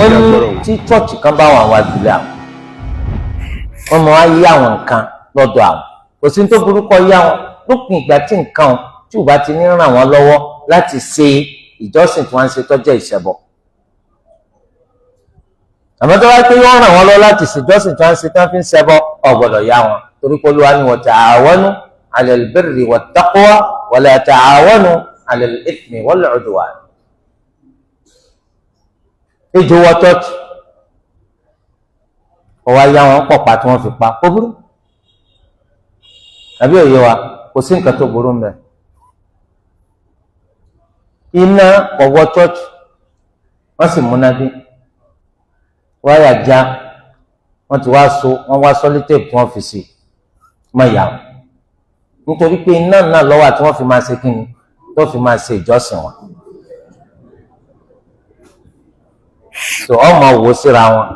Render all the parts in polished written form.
ó ní tí chọ́ọ̀chì kan bá wà wájú lé àwọn wọ́n mọ̀ á yí àwọn nǹkan lọ́dọ̀ àwọn kò sí tó burúkọ yá wọn lópin ìgbà tí nǹkan tí ò bá ti ní ràn wọ́n lọ́wọ́ láti ṣe ìjọsìn tí wọ́n ń ṣe tọ́jọ́ ìṣẹbọ àmọ́ tó bá pé wọ́n ràn wọ́n lọ́wọ́ láti ṣe ìjọsìn tí wọ́n ń ṣe tí wọ́n fi ń ṣẹbọ ò gbọ́dọ̀ yá wọn torí pé Olúwa ní wa ta'awanu 'ala al-birri wat-taqwa wa la ta'awanu 'ala al-ithmi wal-'udwan. Ejò wọ tọ́ọ̀tù ọwọ́ ayé àwọn pọ̀ pa tí wọ́n fi pa kó burú àbí òye wa kò sí nǹkan tó burú mbẹ iná ọwọ́ tọ́ọ̀tù wọ́n sì múná dé wáyà já wọ́n ti wá so wọ́n wá sọ́lítẹ̀pù tí wọ́n fi sí mọ́ ìyá wọn nítorí pé iná náà lọ́wọ́ àti wọ́n fi máa ṣe kíni tó fi máa ṣe ìjọsìn wọn so ọmọ wò síra wọn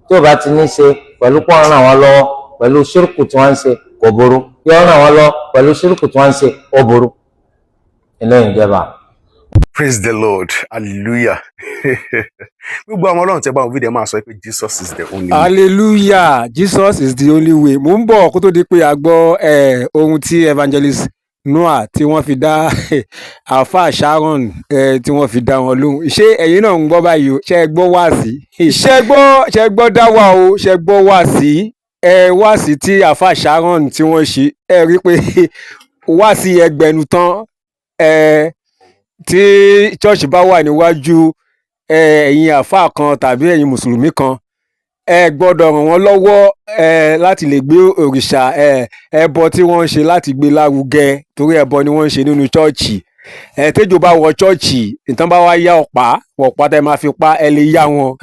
tí o bá ti ní ṣe pẹ̀lú kó ràn wọ́n lọ́wọ́ pẹ̀lú ṣírùkù tí wọ́n ń ṣe kò burú yóò ràn wọ́n lọ́wọ́ pẹ̀lú ṣírùkù tí wọ́n ń ṣe ó burú eléyìí jẹba. Praise the Lord, hallelujah. Gbogbo àwọn ọlọ́run tí ẹ bá wọn fídíò máa sọ pé Jesus is the only way. Hallelujah, Jesus is the only way. Mo ń bọ̀ kó tó di pé a gbọ́ ohun tí evangelist Noah tí wọ́n fi dá Alfa Sharon tí wọ́n fi dá wọn lóhùn. Ṣé ẹ̀yin náà ń gbọ́ báyìí o? Ṣé ẹ gbọ́ Waasi? Ṣé gbọ́ dáwà o? Ṣé gbọ́ Waasi? Waasi tí Alfa Sharon tí wọ́n ṣe ẹ rí pé Waasi ẹgbẹ̀nu tán tí church bá wà níwájú ẹ̀yin àfáà kan tàbí ẹ̀yin mùsùlùmí kan ẹ gbọ́dọ̀ ràn wọ́n lọ́wọ́ láti lè gbé òrìṣà ẹbọ tí wọ́n ń ṣe láti gbé lárugẹ torí ẹbọ ni wọ́n ń ṣe nínú chọ́ọ̀chì tẹ́jọ́ bá wọ chọ́ọ̀chì ìtàn bá wá yá ọ̀pá tẹ́ máa fi pa ẹ lè yá wọn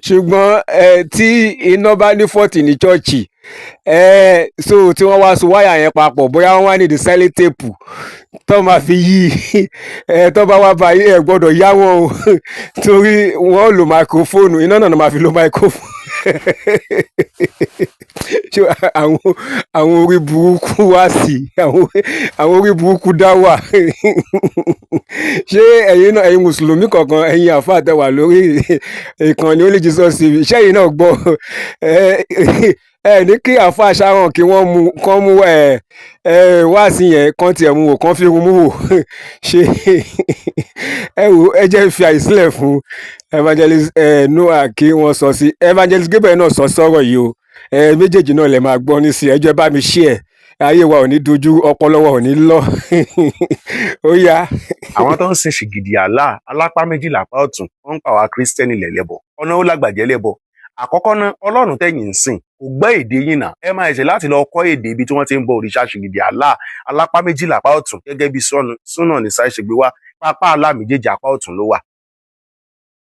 ṣùgbọ́n tí iná bá ní fọ́ọ̀tì ní chọ́ọ̀chì so tí wọ́n wá so wáyà yẹn papọ̀ bóyá wọ́n wá ní the sile tape tó máa fi yí tó bá wá báyìí ẹ gbọ́dọ̀ yá wọn o torí wọ́n lo máikrófóònù iná náà máa fi lo máikrófóònù àwọn orí burúkú Waasi àwọn orí burúkú dáwà ṣé ẹ̀yin mùsùlùmí kankan ẹ̀yin àfáà tẹ́ wà lórí ìkànnì Only Jesus TV ṣé ẹ̀yin náà gbọ́ ní kí Alfa Sharon kí wọ́n mú Waasi yẹn kán tiẹ̀ mú wò kán fi mú wò ṣe ẹ jẹ́ fi àyè sílẹ̀ fún evangelist Noah kí wọ́n sọ sí evangelist Gabriel náà sọ sọ́rọ̀ yìí o méjèèjì náà lè máa gbọ́ ní sí ẹjọ́ bá mi ṣí ẹ̀ ayé wa ò ní dojú ọpọlọ wa ò ní lọ ó yá. Àwọn tó ń sin ṣìgìdì alápá méjì lápá ọ̀tún wọ́n ń pa àwa kírísítẹ́nì lẹ́lẹ́bọ ọ̀nà ó lágbàjẹ́ lẹ́bọ àkọ́kọ́ náà ọlọ́run tẹ̀yìn ń sìn kò gbọ́ èdè yín náà ẹ máa ṣe láti lọ kọ́ èdè ibi tí wọ́n ti ń bọ òrìṣà ṣìgìdì alápá méjì lápá ọ̀tún gẹ́gẹ́ bí súnà ní sáì ṣègbè wá pápá àlá méjèèjì apá ọ̀tún ló wà.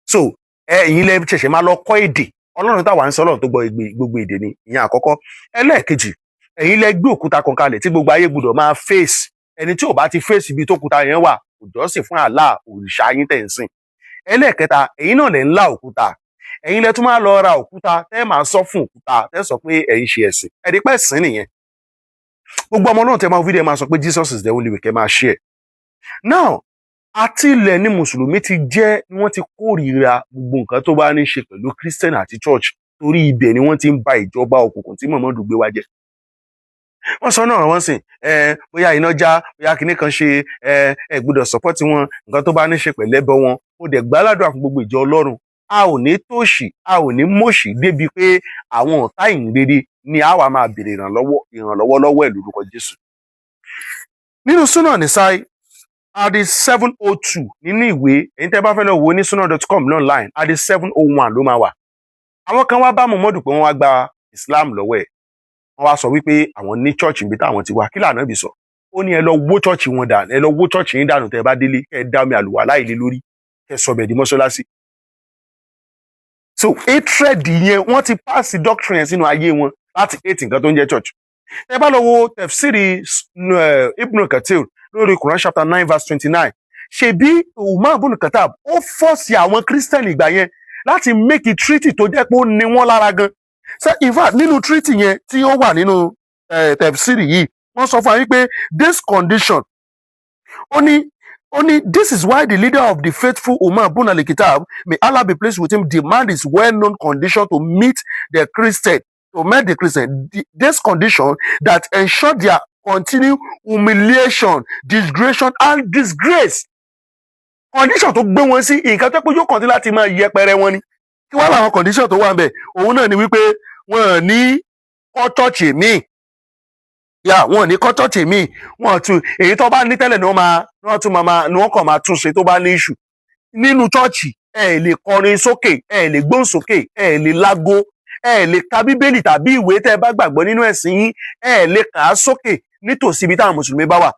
So ẹ̀yin lẹ ṣẹ̀ṣẹ̀ máa lọ kọ́ èdè ọlọ́run táwa ń sọ ọlọ́run tó gbọ́ gbogbo èdè ni ìyẹn àkọ́kọ́. Ẹlẹ́ẹ̀kejì ẹ̀yin lẹ gbé òkúta kan kalẹ̀ tí gbogbo ayé gbọ́dọ̀ máa fèsì ẹni tí ò bá ti fèsì ibi tó kúta yẹn wà kò jọ́sìn fún àlá òrìṣà yín tẹ̀ ń sìn. Ẹlẹ́ẹ̀kẹta ẹ̀yin náà lẹ ń lá òkúta ẹ̀yin lẹ tún máa lọ ra òkúta tẹ́ máa sọ fún òkúta tẹ́ sọ pé ẹ̀yin ṣe ẹ̀sìn ẹ̀dí pẹ́ sìn nìyẹn. Gbogbo ọmọ náà tẹ́ máa fídíò máa sọ pé Jesus is the only way kẹ́ máa share. Now àti ilẹ̀ ní mùsùlùmí ti jẹ́ ni wọ́n ti kórìíra gbogbo nǹkan tó bá ní ṣe pẹ̀lú Christian àti church torí ibẹ̀ ni wọ́n ti ń ba ìjọba òkùnkùn tí Muhammadu gbé wá jẹ́. Wọ́n sọ náà wọ́n sìn bóyá iná já bóyá kinní kan ṣe ẹ gbọ́dọ̀ support wọn nǹkan tó bá ní ṣe pẹ̀lú ẹbọ wọn ó dẹ̀ gbàládùn fún gbogbo ìjọ Ọlọ́run a ò ní tòṣì a ò ní mọ̀ṣì débi pé àwọn ọ̀tá ìrere ni a wà máa béèrè ìrànlọ́wọ́ lọ́wọ́ ẹ̀ lórúkọ Jésù. Nínú súnà ní sáì adi 702 nínú ìwé èyí tẹ́ bá fẹ́ lọ wo ní sunna.com online adi 701 ló máa wà. Àwọn kan wá bá Muhammadu pé wọ́n wá gba Islam lọ́wọ́ ẹ̀ wọ́n wá sọ wípé àwọn ní church níbi táwọn ti wá kí lànà bí sọ ó ní ẹ lọ wó church wọn dànù ẹ lọ wó church yín dànù tẹ́ bá délé kẹ́ ẹ dá omi àlùwàlá ilé lórí kẹ́ sọ bẹ́ẹ̀ di mọ́ṣáláṣí. So hatred yẹn wọ́n ti pass doctrine sínú ayé wọn láti hate nǹkan tó ń jẹ́ church. Tẹ́ bá lọ wo tafsiri Ibn Kathir lórí Quran chapter 9 verse 29 ṣebí Umar ibn Khattab ó fọ́ọ̀sì àwọn Christian ìgbà yẹn láti make a treaty tó jẹ́ pé ó ní wọ́n lára gan. So in fact nínú treaty yẹn tí ó wà nínú tafsiri yìí wọ́n sọ fún wa wípé this condition ó ní Only this is why the leader of the faithful Umar Ibn al-Kitab, may Allah be pleased with him, demand his well-known condition to meet the Christian, this condition that ensure their continued humiliation, disgrace, and disgrace. Condition tó gbé wọn sí nǹkan tó pé yóò kàn láti máa yẹpẹrẹ wọn ni. Kí wá làwọn condition tó wà ń bẹ̀? Òun náà ni wípé wọn ní kọ́ chọ́ọ̀chì míì. Wọn ní kọ́ chọ́ọ̀chì míì. Wọ́n tún èyí tó bá ní tẹ́lẹ̀ ni wọ́n kàn máa tún ṣe tó bá ní issue. Nínú chọ́ọ̀chì ẹ lè kọrin sókè, ẹ lè gbóhùn sókè, ẹ lè lágo, ẹ lè ka bíbélì tàbí ìwé tẹ́ ẹ bá gbàgbọ́ nínú ẹ̀sìn yín, ẹ lè kà á sókè nítòsí ibi táwọn mùsùlùmí bá wà.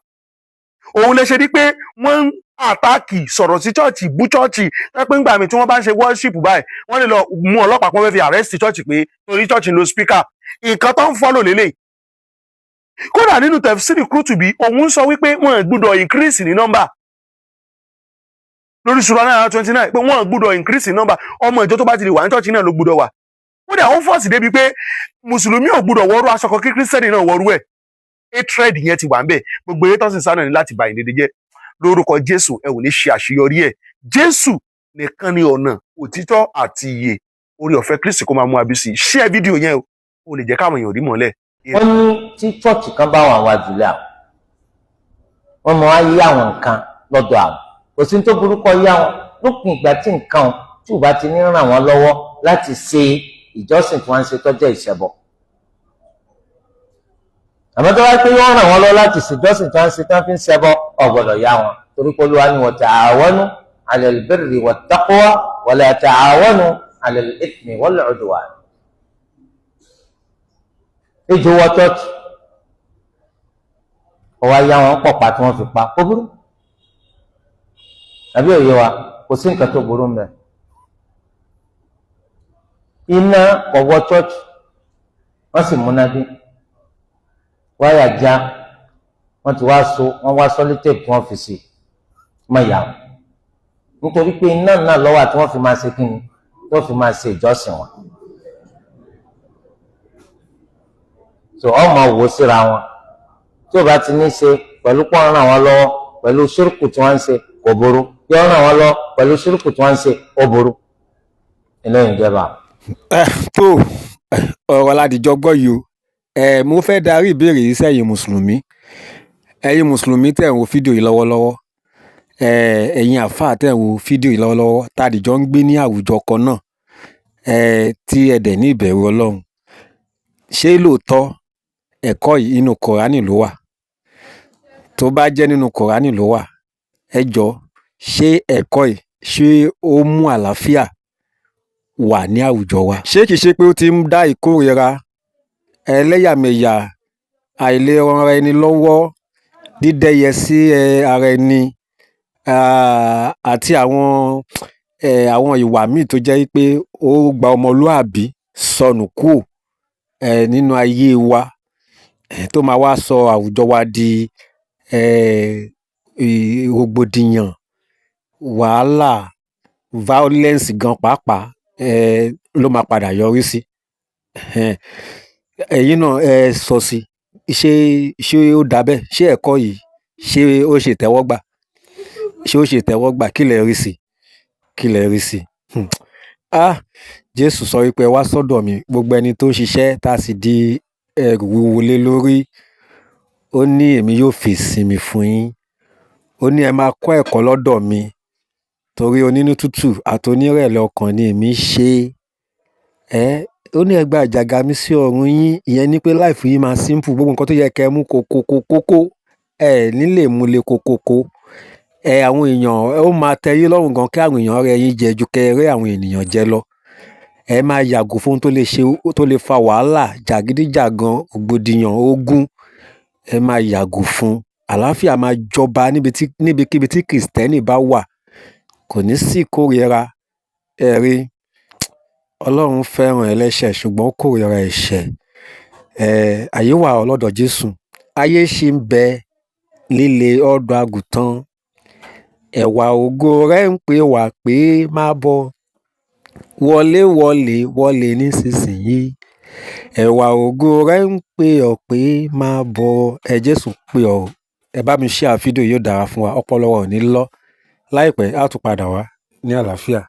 Òun lè ṣe rí pé wọ́n ń àtáàkì sọ̀rọ̀ sí chọ́ọ̀chì, bú chọ́ọ̀chì, pé ńgbà mi tí wọ́n bá ń ṣe worship báyìí wọ́n lè lọ mú ọlọ́pàá kan fẹ́ fi arrest chọ́ọ̀chì pé torí chọ́ọ̀chì ń lo speaker. Nǹkan tó ń fọ́lò lélẹ̀. Kódà nínú tẹ̀fsírì Kúrútùbí òun sọ wípé wọ́n gbọ́dọ̀ increase ní nọ́mbà lórí Sura 929 pé wọ́n gbọ́dọ̀ increase ní nọ́mbà. Ọmọ ìjọ tó bá ti lè wà ní chọ́ọ̀chì náà ló gbọ́dọ̀ wà. Kódà ó fọ́ọ̀sì débi pé mùsùlùmí ò gbọ́dọ̀ wọrú aṣọ kan kí kírísítẹ́nì náà wọrú ẹ̀. Hatred yẹn ti wà ń bẹ̀. Gbogbo eré tó sì sá náà ní láti bà ìdíje jẹ́. Lórúkọ Jésù ẹ ò ní ṣe àṣeyọrí ẹ̀. Jésù nìkan ni ọ̀nà, òtítọ́ àti ìyè. Oore ọ̀fẹ́ Kristi kó máa mú abisi. Share fídíò yẹn o lè jẹ́ káwọn èèyàn rí mọ́lẹ̀. Wọ́n ní tí chọ́ọ̀chì kan bá wà wájú lé àwọn, wọ́n mọ̀ á yí àwọn nǹkan lọ́dọ̀ àwọn. Kò sí tó burúkọ yá wọn lópin ìgbà tí nǹkan tí ò bá ti ní ràn wọ́n lọ́wọ́ láti ṣe ìjọsìn tí wọ́n ń ṣe tọ́jọ́ ìṣẹbọ. Àmọ́ tó wá pé wọ́n ràn wọ́n lọ́wọ́ láti ṣe ìjọsìn tí wọ́n ń ṣe tí wọ́n fi ń ṣẹbọ, ò gbọ́dọ̀ yá wọn. Torí pé Olúwa ní wa ta'awanu 'ala al-birri wat-taqwa wa la ta'awanu 'ala al-ithmi wal-'udwan. Ejò wọ chọ́ọ̀chì, ọwọ́ ayá wọn pọ̀ pa tí wọ́n fi pa, kó burú. Àbí òye wa, kò sí nǹkan tó burú mẹ́. Iná ọwọ́ chọ́ọ̀chì, wọ́n sì múná dé. Wáyà já, wọ́n ti wá sọ́lítẹ̀pù tí wọ́n fi sí mọ́ ìyá wọn. Nítorí pé iná náà lọ́wọ́ tí wọ́n fi máa ṣe kíni, tó fi máa ṣe ìjọsìn wọn. So ọmọ wò síra wọn. Tí ó bá ti ní ṣe pẹ̀lú pọ́n ràn wọ́n lọ́wọ́ pẹ̀lú ṣírùkù tí wọ́n ń ṣe kò burú. Bí wọ́n ràn wọ́n lọ pẹ̀lú ṣírùkù tí wọ́n ń ṣe ó burú. Eléyìí jẹba. Tó ọ̀rọ̀ ládìjọ́ gbọ́ yìí o. Mo fẹ́ darí ìbéèrè yìí sẹ́yìn mùsùlùmí. Ẹ̀yin mùsùlùmí tẹ̀ ń wo fídíò yìí lọ́wọ́lọ́wọ́. Ẹ̀yin àfáà tẹ̀ ń wo fídíò yìí lọ́wọ́lọ́wọ́. Tàdìjọ́ ń gbé ní àwùjọ kan náà. Tí ẹ dẹ̀ ní ìbẹ̀rù Ọlọ́run. Ṣé lóòótọ́ ẹ̀kọ́ yìí nínú Kùránì ló wà? Tó bá jẹ́ nínú Kùránì ló wà, ẹ jọ̀ọ́ ṣé ẹ̀kọ́ yìí ṣé ó mú àlàáfíà wà ní àwùjọ wa? Ṣé kìí ṣe pé ó ti ń dá ìkórìíra, ẹlẹ́yàmẹ̀yà, àìlera ara ẹni lọ́wọ́, dídẹ́yẹ sí ara ẹni, àti àwọn ìwà míì tó jẹ́ pé ó gba ọmọlúàbí sọnù kúrò nínú ayé wa, tó máa wá sọ àwùjọ wa di rògbòdìyàn, wàhálà, violence gan pàápàá ló máa padà yọrí sí. Ẹ̀yin náà sọ sí ṣé ó dà bẹ́ẹ̀? Ṣé ẹ̀kọ́ yìí ṣé ó ṣe tẹ́wọ́gbà? Ṣé ó ṣe tẹ́wọ́gbà? Kí lẹ rí sí? Kí lẹ rí sí? Jésù sọ wípé wá sọ́dọ̀ mi gbogbo ẹni tó ń ṣiṣẹ́ tá a sì di ẹrù wúwo lé lórí. Ó ní èmi yóò fi ìsinmi fún yín. Ó ní ẹ máa kọ́ ẹ̀kọ́ lọ́dọ̀ mi torí onínú tútù àti onírẹ̀lẹ̀ ọkàn ni èmi ṣe. Ó ní ẹ gba àjàgà mi sí ọrùn yín. Ìyẹn ni pé life yín máa simple. Gbogbo nǹkan tó yẹ kẹ́ mú kókó nílé múlé kókó. Àwọn èèyàn ó máa tẹ́ yín lọ́rùn gan kí àwọn èèyàn rẹ́ yín jẹ ju kẹ́ rẹ́ àwọn ènìyàn jẹ lọ. Ẹ máa yàgò fún tó lè fa wàhálà, jàgídíjàgan, rògbòdìyàn, ogun. Ẹ máa yàgò fún. Àlàáfíà máa jọba níbikíbi tí Kìrìsìtẹ́nì bá wà. Kò ní sí ìkórìíra. Ẹ̀rí Ọlọ́run fẹ́ràn ẹlẹ́ṣẹ̀ ṣùgbọ́n ó kórìíra ẹ̀ṣẹ̀. Àyè wà lọ́dọ̀ Jésù. Ayé ṣì ń bẹ líle ọ̀dọ́ àgùntàn. Ẹ̀wà ògo rẹ̀ ń pè wá pé má bọ̀. Wọlé nísinsìnyí. Ẹ̀wà ògo rẹ̀ ń pè ọ́ pé má bọ̀. Jésù pè ọ́ ẹ bá mi share fídíò yóò dára fún wa, ọpọlọ wa ò ní lọ. Láìpẹ́ á tún padà wá ní àlàáfíà.